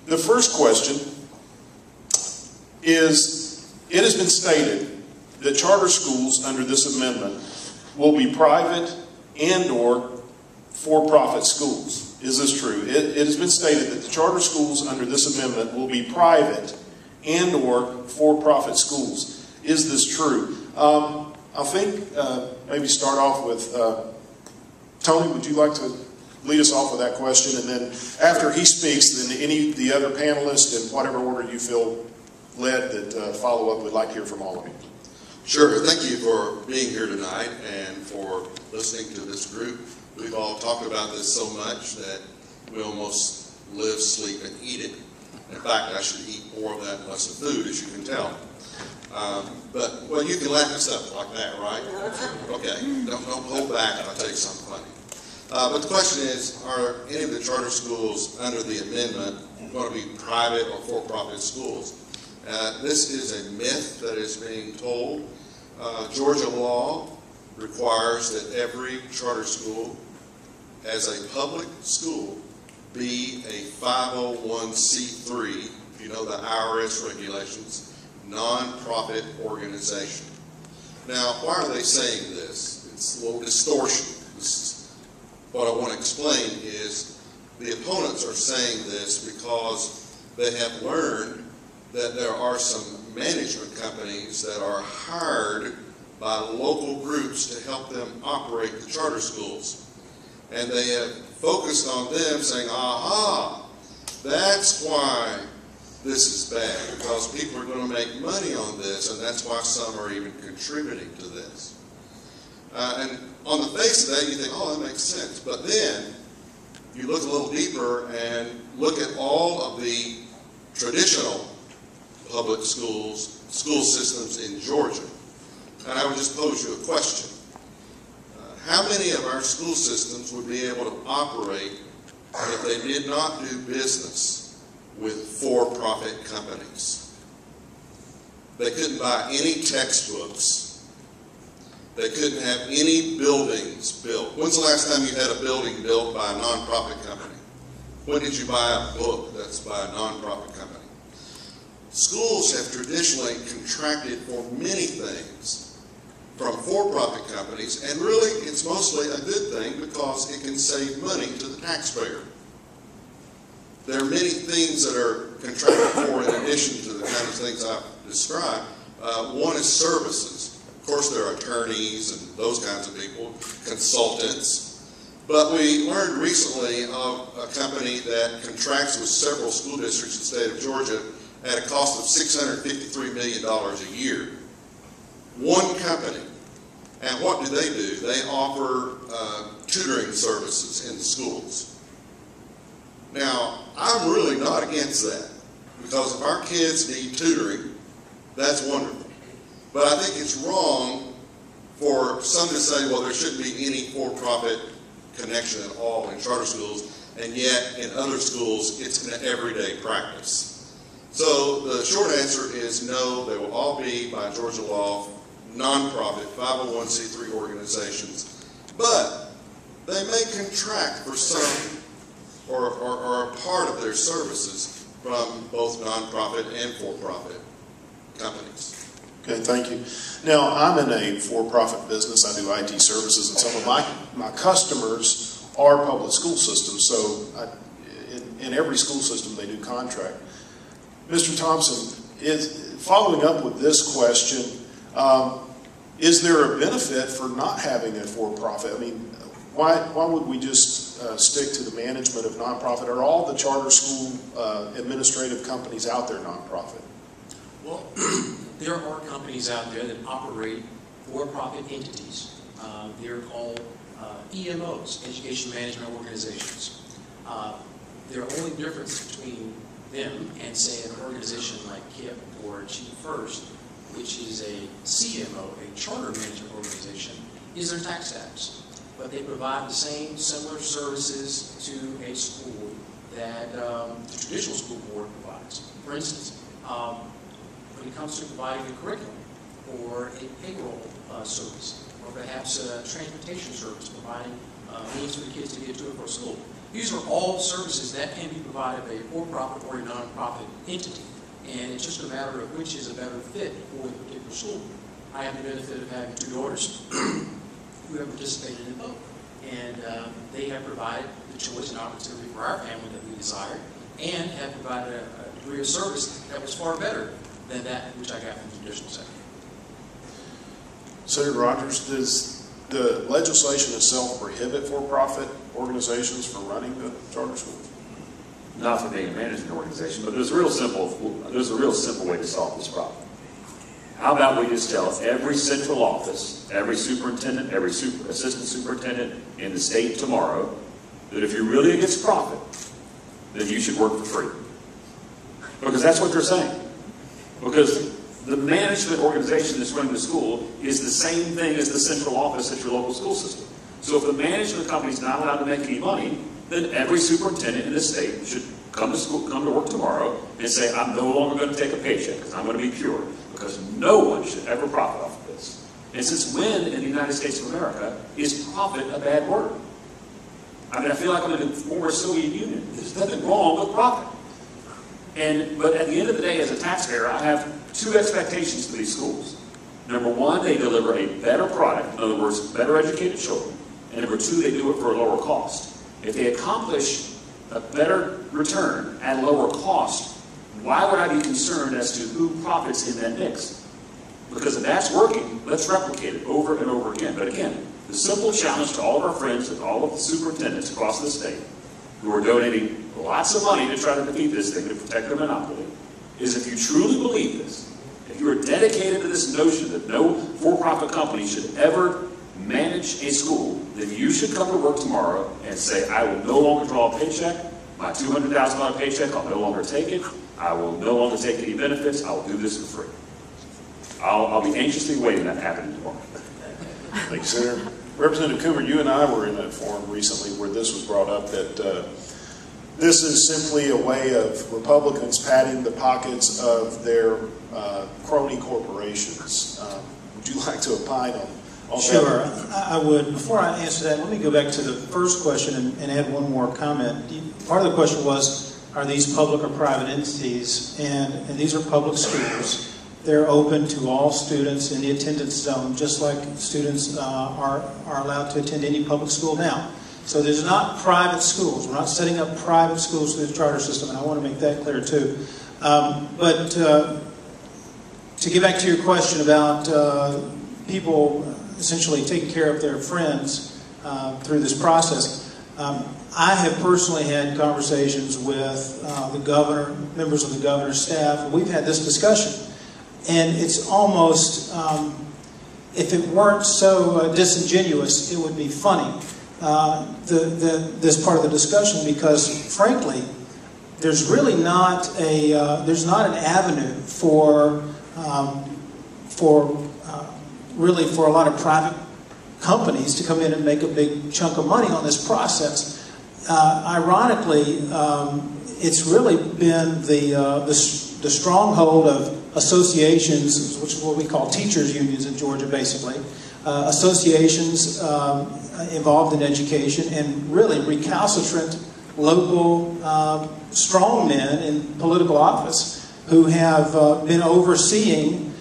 The first question is, it has been stated that charter schools under this amendment will be private and/or for-profit schools. Is this true? It has been stated that the charter schools under this amendment will be private and/or for-profit schools. Is this true? I think maybe start off with Tony. Would you like to lead us off with that question? And then after he speaks, then any of the other panelists, in whatever order you feel led, that follow up, we'd like to hear from all of you. Sure. Thank you for being here tonight and for listening to this group. We've all talked about this so much that we almost live, sleep, and eat it. In fact, I should eat more of that less of food, as you can tell. But, well, you can laugh at stuff like that, right? Okay. Don't hold back if I tell you something funny. But the question is, are any of the charter schools under the amendment going to be private or for-profit schools? This is a myth that is being told. Georgia law requires that every charter school, as a public school, be a 501c3, if you know the IRS regulations, nonprofit organization. Now, why are they saying this? It's a little distortion. What I want to explain is the opponents are saying this because they have learned that there are some management companies that are hired by local groups to help them operate the charter schools. And they have focused on them saying, aha, that's why this is bad, because people are going to make money on this, and that's why some are even contributing to this. And on the face of that, you think, oh, that makes sense. But then you look a little deeper and look at all of the traditional public schools, school systems in Georgia. And I would just pose you a question. How many of our school systems would be able to operate if they did not do business with for-profit companies? They couldn't buy any textbooks. They couldn't have any buildings built. When's the last time you had a building built by a nonprofit company? When did you buy a book that's by a nonprofit company? Schools have traditionally contracted for many things from for-profit companies, and really it's mostly a good thing because it can save money to the taxpayer. There are many things that are contracted for in addition to the kind of things I've described. One is services. Of course, there are attorneys and those kinds of people, consultants. But we learned recently of a company that contracts with several school districts in the state of Georgia at a cost of $653 million a year. One company. And what do? They offer tutoring services in the schools. Now, I'm really not against that, because if our kids need tutoring, that's wonderful. But I think it's wrong for some to say, well, there shouldn't be any for-profit connection at all in charter schools, and yet in other schools it's an everyday practice. So the short answer is no, they will all be, by Georgia law, nonprofit 501c3 organizations, but they may contract for some or a part of their services from both nonprofit and for-profit companies. Okay, thank you. Now, I'm in a for-profit business. I do IT services, and some of my customers are public school systems, so in every school system they do contract. Mr. Thompson, following up with this question, is there a benefit for not having a for-profit? I mean, why would we just stick to the management of nonprofit? Are all the charter school administrative companies out there nonprofit? Well, there are companies out there that operate for-profit entities. They're called EMOs, Education Management Organizations. The only difference between them and, say, an organization like KIPP or Achieve First, which is a CMO, a Charter Management Organization, is their tax status. But they provide the same similar services to a school that the traditional school board provides. For instance, when it comes to providing a curriculum or a payroll service, or perhaps a transportation service, providing means for the kids to get to and from school, These are all services that can be provided by a for-profit or a non-profit entity. And it's just a matter of which is a better fit for the particular school. I have the benefit of having two daughters who have participated in both. And they have provided the choice and opportunity for our family that we desired, and have provided a degree of service that was far better than that which I got from the traditional sector. Senator Rogers, does the legislation itself prohibit for-profit organizations from running the charter schools? Not for being a management organization, but there's a real simple way to solve this problem. How about we just tell every central office, every superintendent, every assistant superintendent in the state tomorrow that if you're really against profit, then you should work for free. Because that's what they're saying. Because the management organization that's running the school is the same thing as the central office at your local school system. So if the management company is not allowed to make any money, then every superintendent in the state should come to work tomorrow and say, I'm no longer going to take a paycheck because I'm going to be pure. Because no one should ever profit off of this. And since when in the United States of America is profit a bad word? I mean, I feel like I'm in the former Soviet Union. There's nothing wrong with profit. But at the end of the day, as a taxpayer, I have two expectations for these schools. Number one, they deliver a better product, in other words, better educated children. And number two, they do it for a lower cost. If they accomplish a better return at a lower cost, why would I be concerned as to who profits in that mix? Because if that's working, let's replicate it over and over again. But again, the simple challenge to all of our friends and all of the superintendents across the state who are donating lots of money to try to defeat this thing, to protect their monopoly, is if you truly believe this, if you are dedicated to this notion that no for-profit company should ever manage a school, then you should come to work tomorrow and say, I will no longer draw a paycheck. My $200,000 paycheck, I'll no longer take it. I will no longer take any benefits. I will do this for free. I'll be anxiously waiting that happening tomorrow. Thank you, Senator. Representative Coomer, you and I were in a forum recently where this was brought up, that this is simply a way of Republicans padding the pockets of their crony corporations. Would you like to opine on Sure, that? I would. Before I answer that, let me go back to the first question and add one more comment. Part of the question was, are these public or private entities? And these are public schools. They're open to all students in the attendance zone, just like students are allowed to attend any public school now. So there's not private schools. We're not setting up private schools through the charter system, and I want to make that clear too. But to get back to your question about people essentially taking care of their friends through this process, I have personally had conversations with the governor, members of the governor's staff, and we've had this discussion. And it's almost, if it weren't so disingenuous, it would be funny, this part of the discussion, because frankly, there's really not there's not an avenue for a lot of private companies to come in and make a big chunk of money on this process. Ironically, it's really been the stronghold of associations, which is what we call teachers' unions in Georgia, basically. Associations involved in education, and really recalcitrant local strongmen in political office who have been overseeing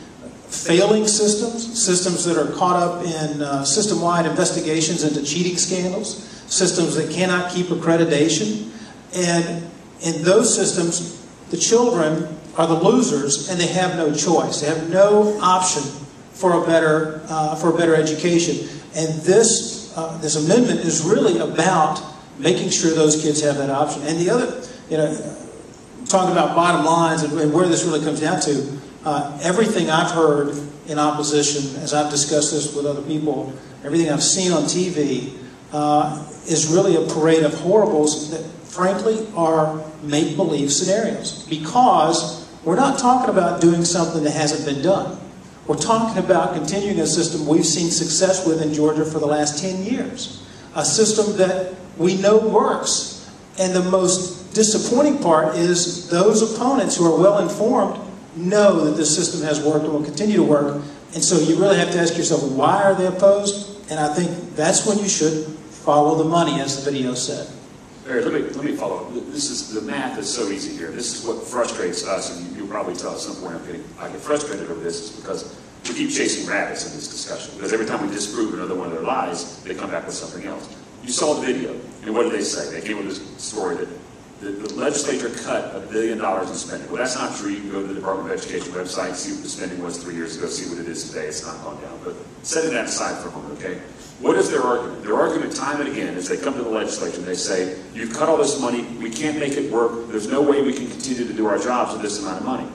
failing systems that are caught up in system-wide investigations into cheating scandals, systems that cannot keep accreditation. And in those systems, the children are the losers, and they have no choice. They have no option for a better education. And this amendment is really about making sure those kids have that option. And the other, talking about bottom lines and where this really comes down to, everything I've heard in opposition, as I've discussed this with other people, everything I've seen on TV, is really a parade of horribles that, frankly, are make-believe scenarios. Because we're not talking about doing something that hasn't been done. We're talking about continuing a system we've seen success with in Georgia for the last 10 years. A system that we know works. And the most disappointing part is those opponents who are well-informed know that this system has worked and will continue to work. And so you really have to ask yourself, why are they opposed? And I think that's when you should follow the money, as the video said. Barry, let me follow up. This is, the math is so easy here. This is what frustrates us, and you'll probably tell at some point I get frustrated over this, is because we keep chasing rabbits in this discussion. Because every time we disprove another one of their lies, they come back with something else. You saw the video, and what did they say? They came with this story that the legislature cut $1 billion in spending. Well, that's not true. You can go to the Department of Education website, see what the spending was 3 years ago, see what it is today. It's not gone down. But setting that aside for a moment, okay? What is their argument? Their argument time and again is they come to the legislature and they say, you've cut all this money, we can't make it work, there's no way we can continue to do our jobs with this amount of money.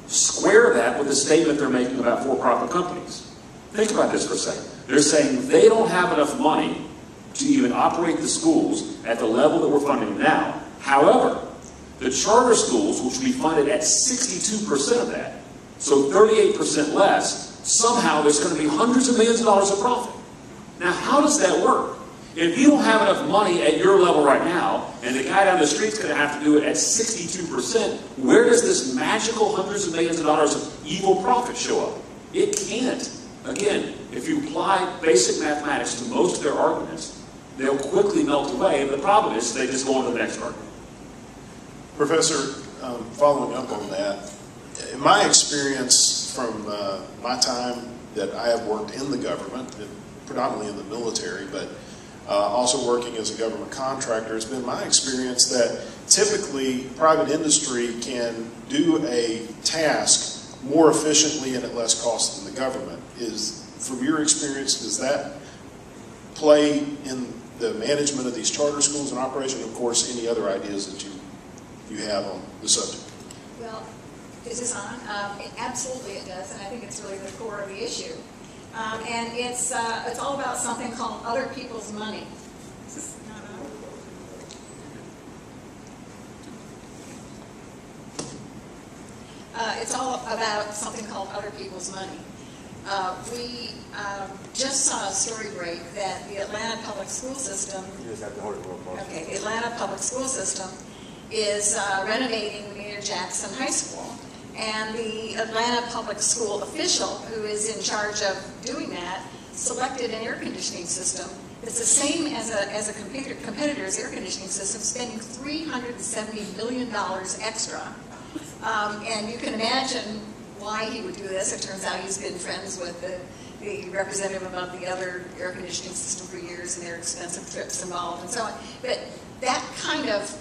Square that with the statement they're making about for-profit companies. Think about this for a second. They're saying they don't have enough money to even operate the schools at the level that we're funding them now. However, the charter schools, which will be funded at 62% of that, so 38% less, somehow there's going to be hundreds of millions of dollars of profit. Now, how does that work? If you don't have enough money at your level right now, and the guy down the street's going to have to do it at 62%, where does this magical hundreds of millions of dollars of evil profit show up? It can't. Again, if you apply basic mathematics to most of their arguments, they'll quickly melt away, and the problem is they just go on to the next argument. Professor, following up on that, in my experience from my time that I have worked in the government, predominantly in the military, but also working as a government contractor, it's been my experience that typically private industry can do a task more efficiently and at less cost than the government. From your experience, does that play in the management of these charter schools and operation? Of course, any other ideas that you have on the subject? Well, is this on? Absolutely it does, and I think it's really the core of the issue. And it's all about something called other people's money. Is this not on? It's all about something called other people's money. We just saw a story break that the Atlanta public school system. You just have to hold it real close. Okay, the Atlanta public school system is renovating Maynard Jackson High School. And the Atlanta public school official who is in charge of doing that selected an air conditioning system that's the same as a competitor's air conditioning system, spending $370 million extra. And you can imagine why he would do this. It turns out he's been friends with the representative of the other air conditioning system for years, and there are expensive trips involved and so on. But that kind of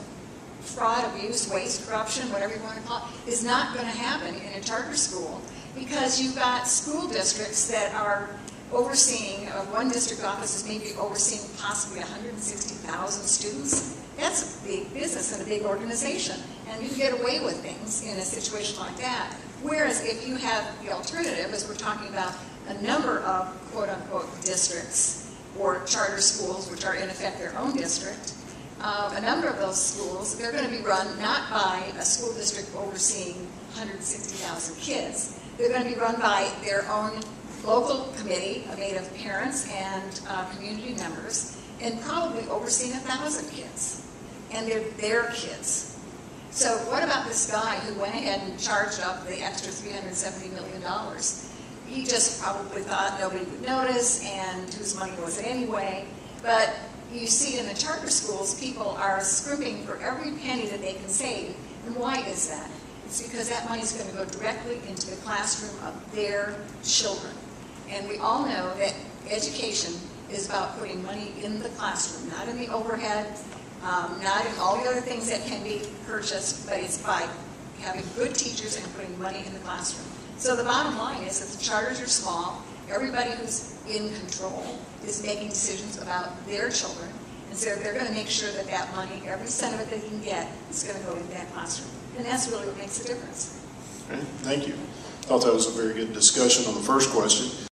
fraud, abuse, waste, corruption, whatever you want to call it, is not going to happen in a charter school, because you've got school districts that are overseeing, one district office is maybe overseeing possibly 160,000 students. That's a big business and a big organization, and you can get away with things in a situation like that. Whereas if you have the alternative, as we're talking about a number of quote-unquote districts or charter schools, which are in effect their own district, a number of those schools, they're going to be run not by a school district overseeing 160,000 kids. They're going to be run by their own local committee made of parents and community members, and probably overseeing 1,000 kids. And they're their kids. So what about this guy who went ahead and charged up the extra $370 million? He just probably thought nobody would notice, and whose money was it anyway? But you see in the charter schools, people are scrimping for every penny that they can save. And why is that? It's because that money is going to go directly into the classroom of their children. And we all know that education is about putting money in the classroom, not in the overhead, not in all the other things that can be purchased, but it's by having good teachers and putting money in the classroom. So the bottom line is that the charters are small, everybody who's in control is making decisions about their children, and so they're going to make sure that that money, every cent of it they can get, is going to go into that classroom. And that's really what makes a difference. Okay, thank you. I thought that was a very good discussion on the first question.